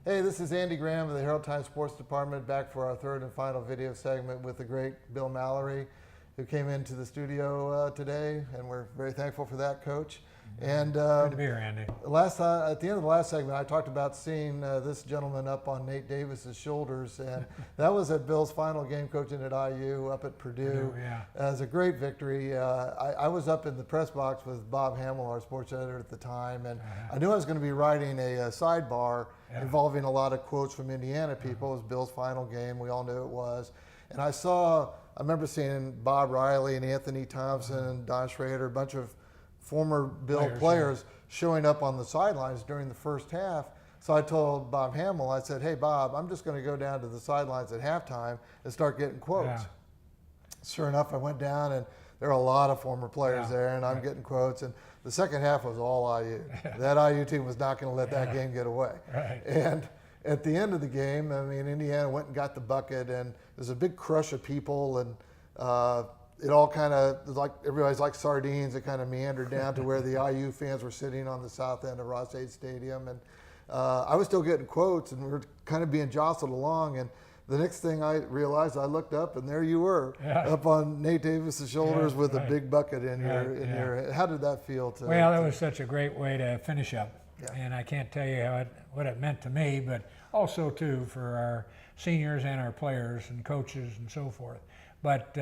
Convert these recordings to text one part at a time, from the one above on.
Hey, this is Andy Graham of the Herald Times Sports Department, back for our third and final video segment with the great Bill Mallory, who came into the studio today, and we're very thankful for that, Coach. And good to be here, Andy. At the end of the last segment, I talked about seeing this gentleman up on Nate Davis's shoulders, and that was at Bill's final game coaching at IU up at Purdue. Yeah. It was a great victory. I was up in the press box with Bob Hamill, our sports editor at the time, and I knew I was going to be writing a sidebar involving a lot of quotes from Indiana people. It was Bill's final game. We all knew it was. And I remember seeing Bob Riley and Anthony Thompson and Don Schrader, a bunch of former Bill players showing up on the sidelines during the first half. So I told Bob Hamill, I said, hey, Bob, I'm just going to go down to the sidelines at halftime and start getting quotes. Yeah. Sure enough, I went down, and there are a lot of former players there, and I'm getting quotes. And the second half was all IU. That IU team was not going to let that game get away. Right. And at the end of the game, I mean, Indiana went and got the bucket, and there's a big crush of people, and it all kind of, like everybody's like sardines. It kind of meandered down to where the IU fans were sitting on the south end of Ross-Ade Stadium. And I was still getting quotes, and we were kind of being jostled along. And the next thing I realized, I looked up, and there you were, up on Nate Davis's shoulders with a big bucket in your head. How did that feel? Well, that was such a great way to finish up. And I can't tell you what it meant to me, but also, too, for our seniors and our players and coaches and so forth. But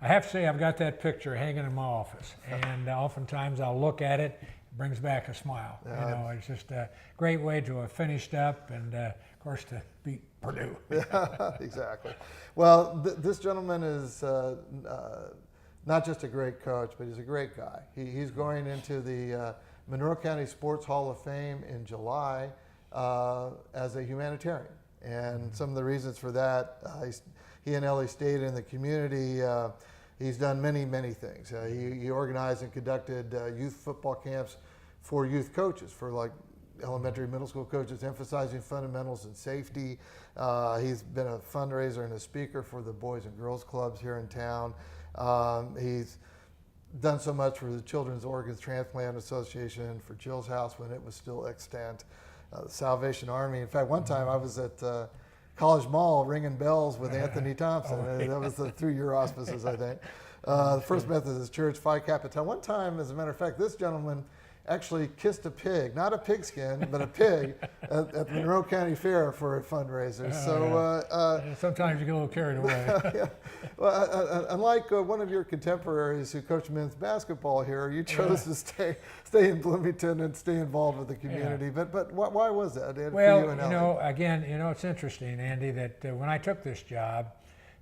I have to say, I've got that picture hanging in my office, and oftentimes I'll look at it, it brings back a smile. Yeah. You know, it's just a great way to have finished up, and of course to beat Purdue. Yeah, exactly. Well, this gentleman is not just a great coach, but he's a great guy. He's going into the Monroe County Sports Hall of Fame in July as a humanitarian, and some of the reasons for that, he and Ellie stayed in the community. He's done many, many things. He organized and conducted youth football camps for youth coaches, for like elementary, middle school coaches, emphasizing fundamentals and safety. He's been a fundraiser and a speaker for the Boys and Girls Clubs here in town. He's done so much for the Children's Organs Transplant Association, for Jill's House when it was still extant, the Salvation Army. In fact, one time I was at College Mall ringing bells with Anthony Thompson. That was through your auspices, I think. The First Methodist Church, Phi Kappa Tau. One time, as a matter of fact, this gentleman actually kissed a pig, not a pigskin, but a pig, at the Monroe County Fair for a fundraiser. Sometimes you get a little carried away. Well, unlike one of your contemporaries who coached men's basketball here, you chose to stay in Bloomington and stay involved with the community. But why was that? Well, again, it's interesting, Andy, that when I took this job,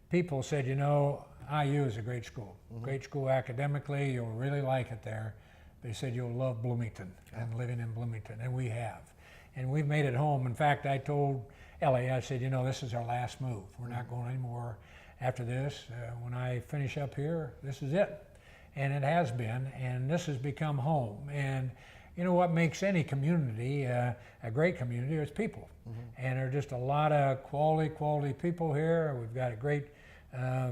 people said, IU is a great school. Great school academically, you'll really like it there. They said you'll love Bloomington and living in Bloomington, and we have. And we've made it home. In fact, I told Ellie, I said, this is our last move. We're not going anymore after this. When I finish up here, this is it. And it has been, and this has become home. And what makes any community a great community is people. And there are just a lot of quality people here. We've got a great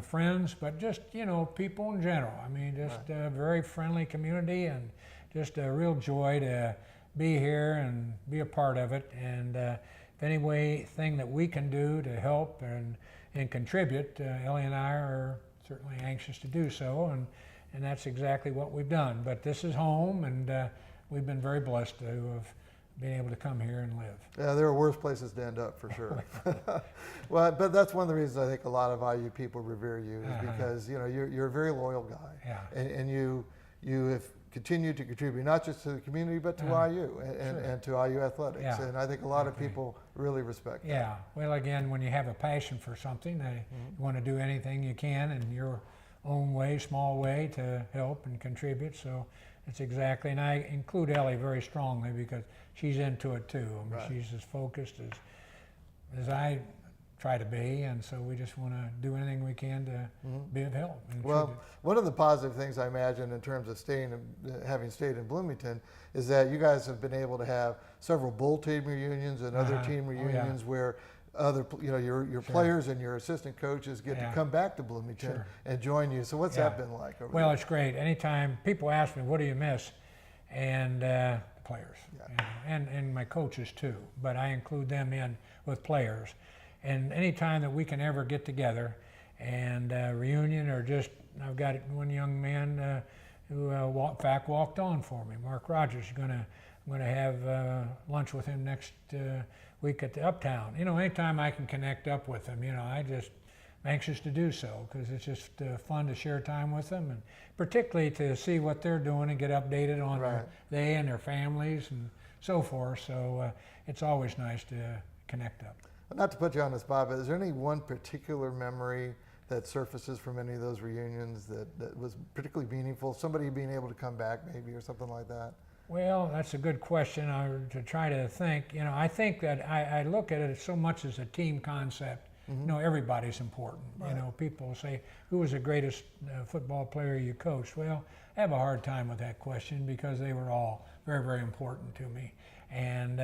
friends, but just, people in general. I mean, just a very friendly community, and just a real joy to be here and be a part of it. And if anything that we can do to help and contribute, Ellie and I are certainly anxious to do so, and that's exactly what we've done. But this is home, and we've been very blessed to have been able to come here and live. Yeah, there are worse places to end up, for sure. Well, but that's one of the reasons I think a lot of IU people revere you, is because you're a very loyal guy, and you have continued to contribute not just to the community but to IU and to IU athletics, and I think a lot of people really respect that. Yeah, well, again, when you have a passion for something, you want to do anything you can in your own way, small way, to help and contribute. So it's exactly, and I include Ellie very strongly because she's into it too. I mean, she's as focused as I try to be, and so we just want to do anything we can to be of help. Well, one of the positive things I imagine in terms of having stayed in Bloomington is that you guys have been able to have several bowl team reunions and other team reunions where other, your players and your assistant coaches get to come back to Bloomington and join you. So what's that been like over there? It's great. Anytime people ask me, what do you miss? And players, Yeah. you know, and my coaches too. But I include them in with players. And any time that we can ever get together and reunion, or just, I've got one young man who in fact walked on for me, Mark Rogers. I'm going to have lunch with him next week at the Uptown. You know, anytime I can connect up with him, you know, I'm anxious to do so, because it's just fun to share time with them, and particularly to see what they're doing and get updated on they and their families and so forth. So it's always nice to connect up. Not to put you on the spot, but is there any one particular memory that surfaces from any of those reunions that was particularly meaningful? Somebody being able to come back maybe, or something like that? Well, that's a good question. To try to think, you know, I think that I look at it so much as a team concept. Mm-hmm. You know, everybody's important. Right. You know, people say, who was the greatest football player you coached? Well, I have a hard time with that question, because they were all very, very important to me. And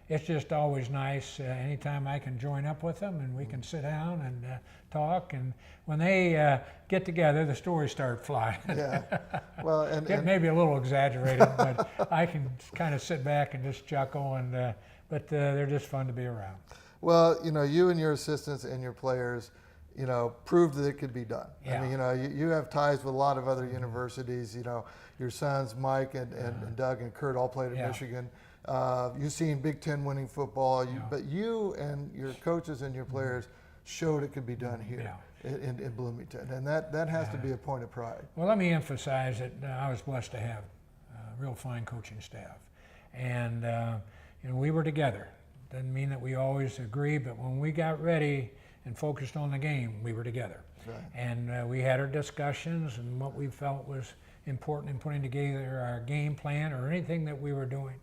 it's just always nice anytime I can join up with them and we can sit down and talk. And when they get together, the stories start flying. Yeah. Well, and maybe a little exaggerated, but I can kind of sit back and just chuckle. And but they're just fun to be around. Well, you know, you and your assistants and your players, you know, proved that it could be done. Yeah. I mean, you know, you have ties with a lot of other universities. You know, your sons, Mike and Doug and Kurt, all played at Michigan. You've seen Big Ten winning football, but you and your coaches and your players showed it could be done here in Bloomington, and that has to be a point of pride. Well, let me emphasize that I was blessed to have a real fine coaching staff, and you know, we were together. Doesn't mean that we always agree, but when we got ready and focused on the game, we were together. Right. And we had our discussions and what we felt was important in putting together our game plan or anything that we were doing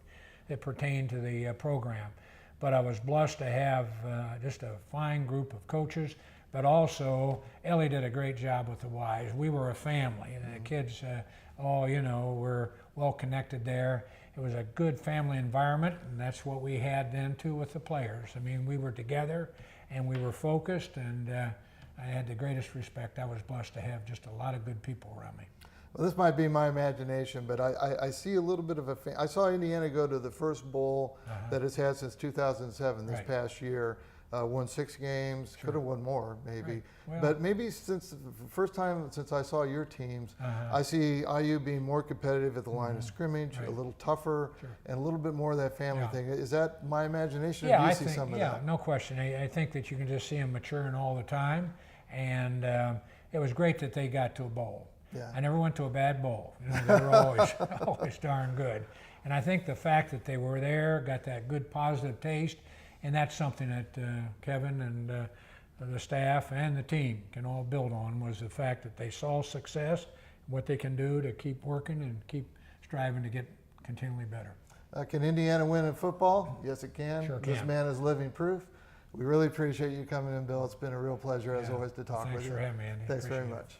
that pertained to the program. But I was blessed to have just a fine group of coaches, but also Ellie did a great job with the Ys. We were a family, and the kids all, you know, were well connected there. It was a good family environment, and that's what we had then too with the players. I mean, we were together and we were focused, and I had the greatest respect. I was blessed to have just a lot of good people around me. Well, this might be my imagination, but I see a little bit of a I saw Indiana go to the first bowl that it's had since 2007, this past year. Won 6 games, could have won more maybe. Right. Well, but maybe since the first time since I saw your teams, I see IU being more competitive at the line of scrimmage, a little tougher, and a little bit more of that family thing. Is that my imagination, or do you see some of that? Yeah, no question. I think that you can just see them maturing all the time, and it was great that they got to a bowl. Yeah. I never went to a bad bowl. You know, they were always, always darn good. And I think the fact that they were there, got that good positive taste, and that's something that Kevin and the staff and the team can all build on, was the fact that they saw success, what they can do to keep working and keep striving to get continually better. Can Indiana win in football? Yes, it can. Sure This can. man is living proof. We really appreciate you coming in, Bill. It's been a real pleasure, as always, to talk with you. Thanks for having me, Andy. Thanks very Appreciate it. much.